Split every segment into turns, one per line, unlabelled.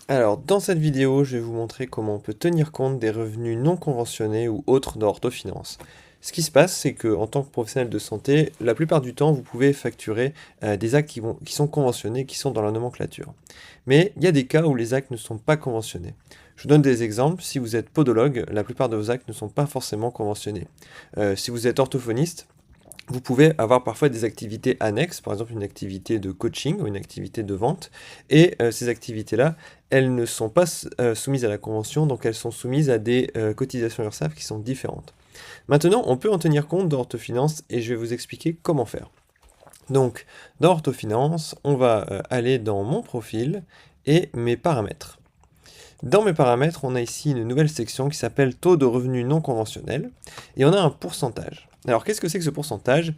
Alors, dans cette vidéo, je vais vous montrer comment on peut tenir compte des revenus non conventionnés ou autres dans Orthofinance. Ce qui se passe, c'est que en tant que professionnel de santé, la plupart du temps, vous pouvez facturer des actes qui sont conventionnés, qui sont dans la nomenclature. Mais il y a des cas où les actes ne sont pas conventionnés. Je vous donne des exemples. Si vous êtes podologue, la plupart de vos actes ne sont pas forcément conventionnés. Si vous êtes orthophoniste, vous pouvez avoir parfois des activités annexes, par exemple une activité de coaching ou une activité de vente, et ces activités-là, elles ne sont pas soumises à la convention, donc elles sont soumises à des cotisations URSSAF qui sont différentes. Maintenant, on peut en tenir compte dans Orthofinance, et je vais vous expliquer comment faire. Donc, dans Orthofinance, on va aller dans mon profil et mes paramètres. Dans mes paramètres, on a ici une nouvelle section qui s'appelle taux de revenu non conventionnel, et on a un pourcentage. Alors qu'est-ce que c'est que ce pourcentage?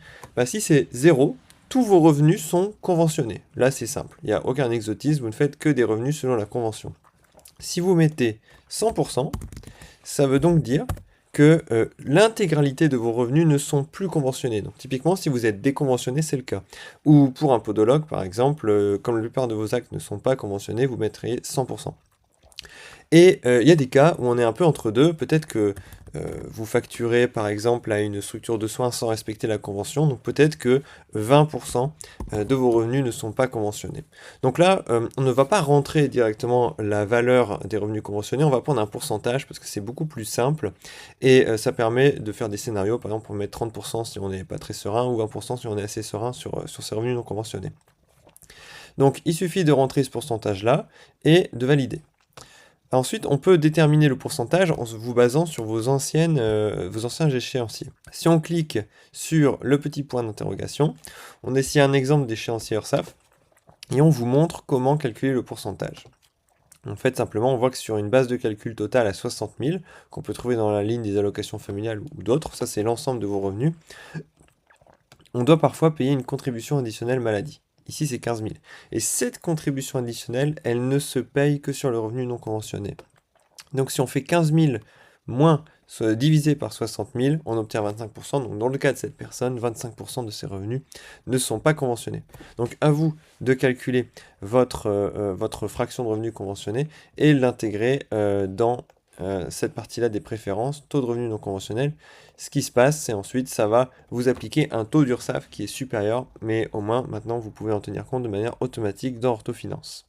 Si c'est 0, tous vos revenus sont conventionnés. Là c'est simple, il n'y a aucun exotisme, vous ne faites que des revenus selon la convention. Si vous mettez 100%, ça veut donc dire que l'intégralité de vos revenus ne sont plus conventionnés. Donc typiquement, si vous êtes déconventionné, c'est le cas. Ou pour un podologue, par exemple, comme la plupart de vos actes ne sont pas conventionnés, vous mettriez 100%. Et il y a des cas où on est un peu entre deux. Peut-être que vous facturez par exemple à une structure de soins sans respecter la convention, donc peut-être que 20% de vos revenus ne sont pas conventionnés. Donc là, on ne va pas rentrer directement la valeur des revenus conventionnés, on va prendre un pourcentage parce que c'est beaucoup plus simple et ça permet de faire des scénarios, par exemple pour mettre 30% si on n'est pas très serein ou 20% si on est assez serein sur ces revenus non conventionnés. Donc il suffit de rentrer ce pourcentage-là et de valider. Ensuite, on peut déterminer le pourcentage en vous basant sur vos anciens échéanciers. Si on clique sur le petit point d'interrogation, on a ici un exemple d'échéancier URSSAF et on vous montre comment calculer le pourcentage. En fait, simplement, on voit que sur une base de calcul totale à 60 000, qu'on peut trouver dans la ligne des allocations familiales ou d'autres, ça c'est l'ensemble de vos revenus, on doit parfois payer une contribution additionnelle maladie. Ici, c'est 15 000. Et cette contribution additionnelle, elle ne se paye que sur le revenu non conventionné. Donc, si on fait 15 000 moins divisé par 60 000, on obtient 25%. Donc, dans le cas de cette personne, 25% de ses revenus ne sont pas conventionnés. Donc, à vous de calculer votre fraction de revenus conventionnés et l'intégrer dans cette partie-là des préférences, taux de revenus non conventionnels. Ce qui se passe, c'est ensuite, ça va vous appliquer un taux d'URSSAF qui est supérieur, mais au moins, maintenant, vous pouvez en tenir compte de manière automatique dans Orthofinance.